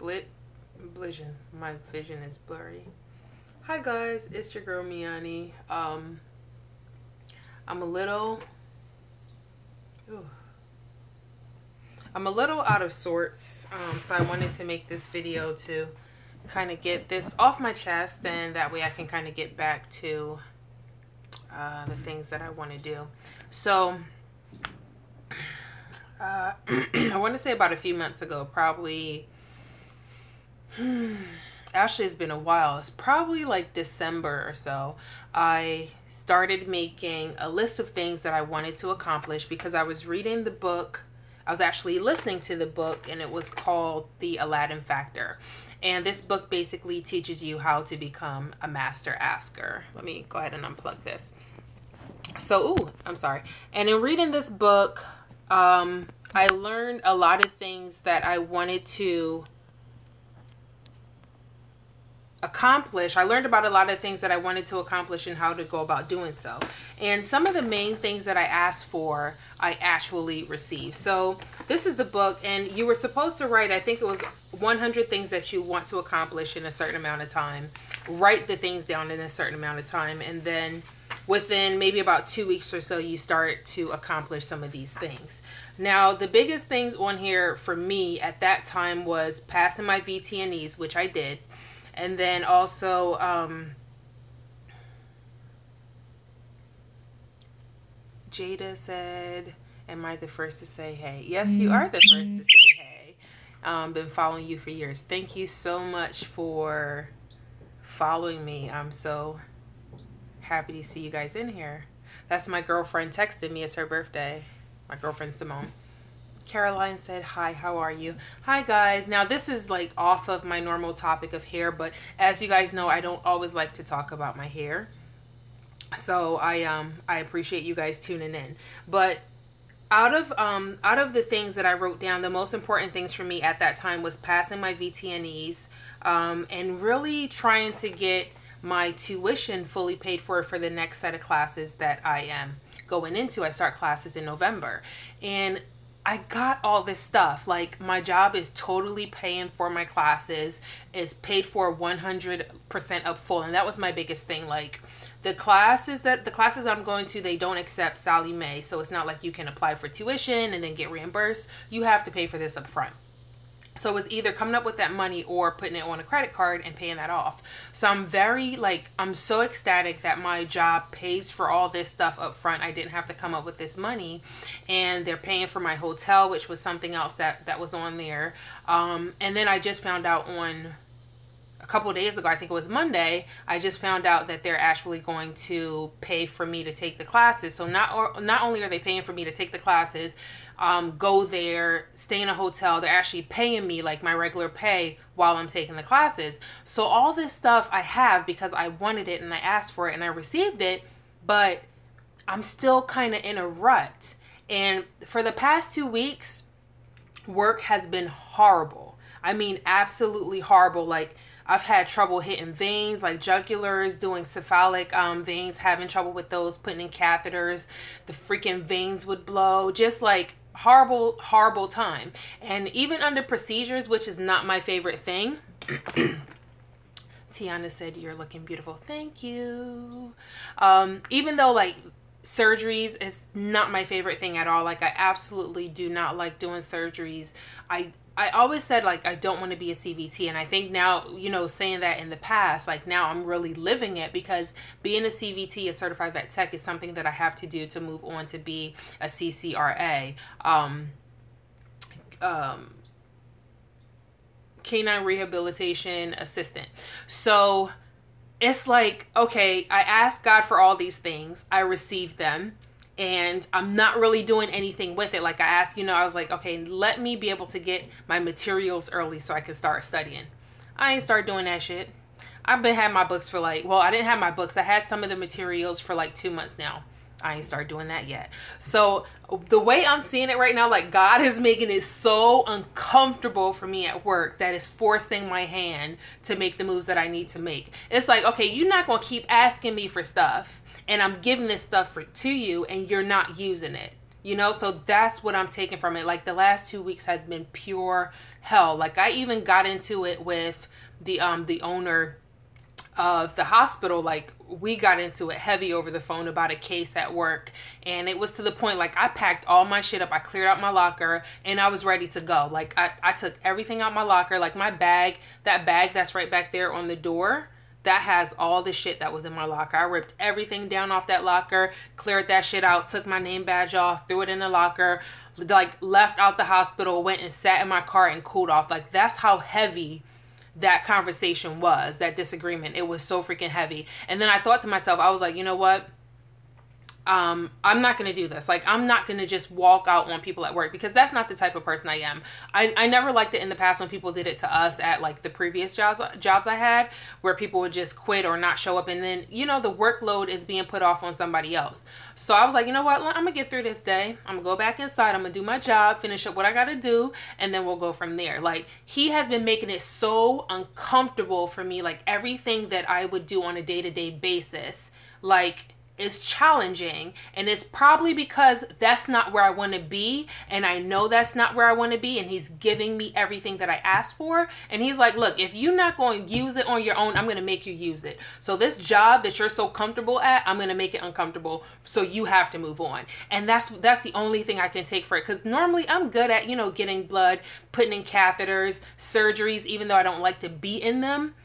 My vision is blurry. Hi guys, it's your girl Me-Anie. I'm a little out of sorts, so I wanted to make this video to kind of get this off my chest, and that way I can kind of get back to the things that I want to do. So I want to say about a few months ago, probably actually it's been a while, it's probably like December or so, I started making a list of things that I wanted to accomplish because I was reading the book. I was actually listening to the book, and it was called The Aladdin Factor. And this book basically teaches you how to become a master asker. Let me go ahead and unplug this. So, I'm sorry. And in reading this book, I learned a lot of things that I wanted to accomplish. I learned about a lot of things that I wanted to accomplish and how to go about doing so. And some of the main things that I asked for, I actually received. So this is the book, and you were supposed to write, I think it was 100 things that you want to accomplish in a certain amount of time. Write the things down in a certain amount of time, and then within maybe about 2 weeks or so, you start to accomplish some of these things. Now, the biggest things on here for me at that time was passing my VTNEs, which I did. And then also, Jada said, am I the first to say hey? Yes, you are the first to say hey. Been following you for years. Thank you so much for following me. I'm so happy to see you guys in here. That's my girlfriend texted me. It's her birthday. My girlfriend Simone. Caroline said, hi, how are you? Hi guys. Now this is like off of my normal topic of hair, but as you guys know, I don't always like to talk about my hair. So I appreciate you guys tuning in. But out of the things that I wrote down, the most important things for me at that time was passing my VTNEs, and really trying to get my tuition fully paid for the next set of classes that I am going into. I start classes in November, and I got all this stuff. Like, my job is totally paying for my classes, is paid for 100% up full. And that was my biggest thing. Like, the classes that I'm going to, they don't accept Sallie Mae. So it's not like you can apply for tuition and then get reimbursed. You have to pay for this up front. So it was either coming up with that money or putting it on a credit card and paying that off. So I'm so ecstatic that my job pays for all this stuff up front. I didn't have to come up with this money, and they're paying for my hotel, which was something else that was on there. And then I just found out a couple of days ago, I think it was Monday, I just found out that they're actually going to pay for me to take the classes. So not only are they paying for me to take the classes, go there, stay in a hotel, they're actually paying me like my regular pay while I'm taking the classes. So all this stuff I have because I wanted it and I asked for it and I received it, but I'm still kind of in a rut. And for the past 2 weeks, work has been horrible. I mean, absolutely horrible. Like, I've had trouble hitting veins, like jugulars, doing cephalic veins, having trouble with those, putting in catheters. The freaking veins would blow. Just like horrible, horrible time. And even under procedures, which is not my favorite thing. Tiana said, you're looking beautiful. Thank you. Even though like surgeries is not my favorite thing at all. Like, I absolutely do not like doing surgeries. I always said, like, I don't want to be a CVT. And I think now, you know, saying that in the past, like, now I'm really living it, because being a CVT, a certified vet tech, is something that I have to do to move on to be a CCRA. Canine Rehabilitation Assistant. So it's like, okay, I asked God for all these things. I received them. And I'm not really doing anything with it. Like, I asked, you know, I was like, okay, let me be able to get my materials early so I can start studying. I ain't start doing that shit. I've been having my books for like, well, I didn't have my books. I had some of the materials for like 2 months now. I ain't started doing that yet. So the way I'm seeing it right now, like, God is making it so uncomfortable for me at work that it's forcing my hand to make the moves that I need to make. It's like, okay, you're not going to keep asking me for stuff, and I'm giving this stuff to you, and you're not using it. you know? So that's what I'm taking from it. Like the last 2 weeks had been pure hell. Like I even got into it with the owner of the hospital. Like we got into it heavy over the phone about a case at work, and it was to the point like I packed all my shit up, I cleared out my locker, and I was ready to go. Like I took everything out my locker, like my bag, that bag that's right back there on the door, that has all the shit that was in my locker. I ripped everything down off that locker, cleared that shit out, took my name badge off, threw it in the locker, like left out the hospital, went and sat in my car and cooled off. Like that's how heavy that conversation was, that disagreement. It was so freaking heavy. And then I thought to myself, I was like, you know what? I'm not going to do this. Like, I'm not going to just walk out on people at work, because that's not the type of person I am. I never liked it in the past when people did it to us at like the previous jobs I had, where people would just quit or not show up. And then, you know, the workload is being put off on somebody else. So I was like, you know what? I'm going to get through this day. I'm going to go back inside. I'm going to do my job, finish up what I got to do, and then we'll go from there. Like, he has been making it so uncomfortable for me. Like, everything that I would do on a day-to-day basis, like, is challenging, and it's probably because that's not where I want to be, and I know that's not where I want to be, and he's giving me everything that I asked for, and he's like, look, if you're not going to use it on your own, I'm going to make you use it. So this job that you're so comfortable at, I'm going to make it uncomfortable, so you have to move on. And that's the only thing I can take for it, because normally I'm good at, you know, getting blood, putting in catheters, surgeries, even though I don't like to be in them.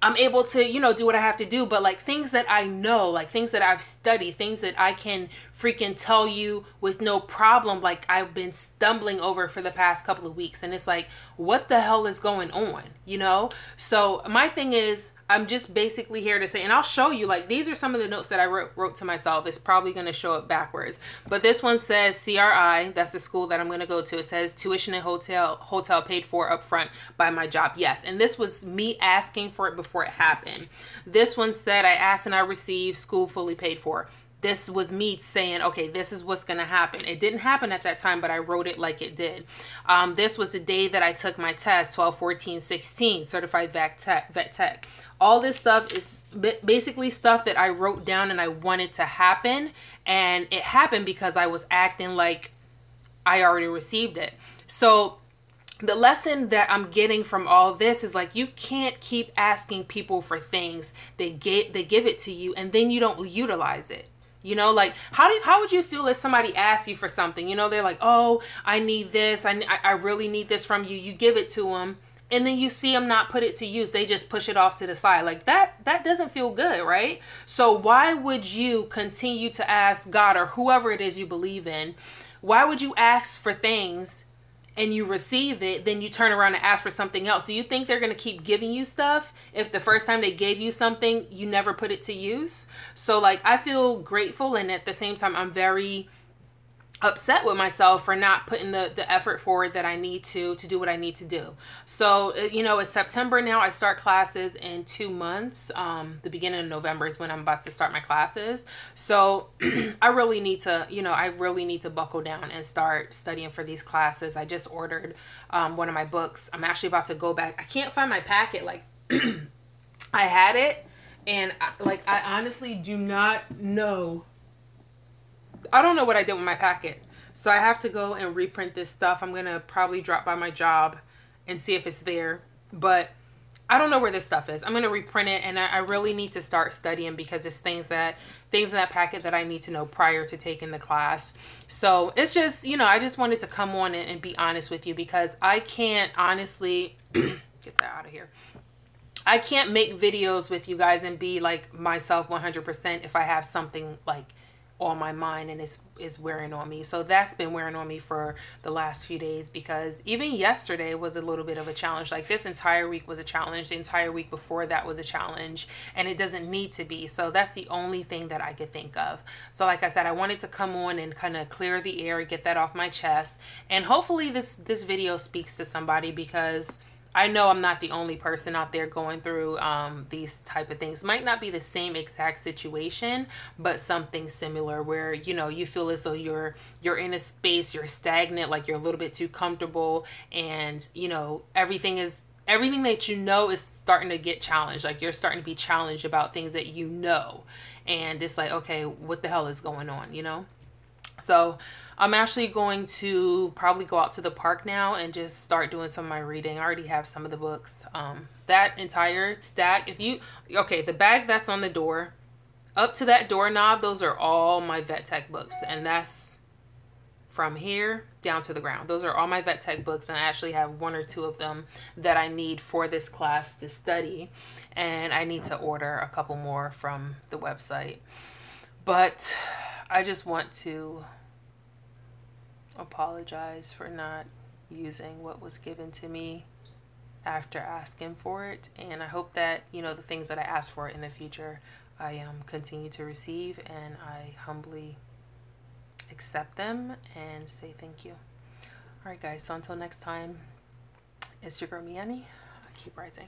I'm able to, you know, do what I have to do. But like things that I know, like things that I've studied, things that I can freaking tell you with no problem, like I've been stumbling over for the past couple of weeks. And it's like, what the hell is going on, you know? So my thing is, I'm just basically here to say, and I'll show you, like, these are some of the notes that I wrote to myself. It's probably going to show up backwards. But this one says CRI, that's the school that I'm going to go to. It says tuition and hotel paid for up front by my job. Yes. And this was me asking for it before it happened. This one said I asked and I received, school fully paid for. This was me saying, okay, this is what's going to happen. It didn't happen at that time, but I wrote it like it did. This was the day that I took my test, 12/14/16, certified vet tech. All this stuff is basically stuff that I wrote down and I wanted to happen. And it happened because I was acting like I already received it. So the lesson that I'm getting from all this is like, you can't keep asking people for things. They give it to you and then you don't utilize it. You know, like how would you feel if somebody asked you for something? You know, they're like, oh, I need this. I really need this from you. You give it to them. And then you see them not put it to use. They just push it off to the side. Like that doesn't feel good, right? So why would you continue to ask God or whoever it is you believe in? Why would you ask for things and you receive it, then you turn around and ask for something else? Do you think they're going to keep giving you stuff if the first time they gave you something, you never put it to use? So like, I feel grateful, and at the same time, I'm very upset with myself for not putting the effort forward that I need to do what I need to do. So, you know, it's September now. I start classes in 2 months. The beginning of November is when I'm about to start my classes. So I really need to, you know, I really need to buckle down and start studying for these classes. I just ordered one of my books. I'm actually about to go back. I can't find my packet. Like I had it, and I honestly do not know. I don't know what I did with my packet. So I have to go and reprint this stuff. I'm going to probably drop by my job and see if it's there. But I don't know where this stuff is. I'm going to reprint it, and I really need to start studying because it's things in that packet that I need to know prior to taking the class. So it's just, you know, I just wanted to come on and be honest with you, because I can't honestly get that out of here. I can't make videos with you guys and be like myself 100% if I have something like on my mind and it's wearing on me. So that's been wearing on me for the last few days, because even yesterday was a little bit of a challenge. Like this entire week was a challenge. The entire week before that was a challenge, and it doesn't need to be. So that's the only thing that I could think of. So like I said, I wanted to come on and kind of clear the air, get that off my chest, and hopefully this video speaks to somebody, because I know I'm not the only person out there going through these type of things. Might not be the same exact situation, but something similar where, you know, you feel as though you're in a space, you're stagnant, like you're a little bit too comfortable, and, you know, everything that you know is starting to get challenged. Like you're starting to be challenged about things that you know, and it's like, okay, what the hell is going on, you know? So I'm actually going to probably go out to the park now and just start doing some of my reading. I already have some of the books. That entire stack, okay, the bag that's on the door, up to that doorknob, those are all my vet tech books. And that's from here down to the ground. Those are all my vet tech books. And I actually have 1 or 2 of them that I need for this class to study. And I need to order a couple more from the website. But I just want to apologize for not using what was given to me after asking for it. And I hope that, you know, the things that I ask for in the future, I continue to receive, and I humbly accept them and say thank you. All right, guys. So until next time, it's your girl Me-Anie. Keep rising.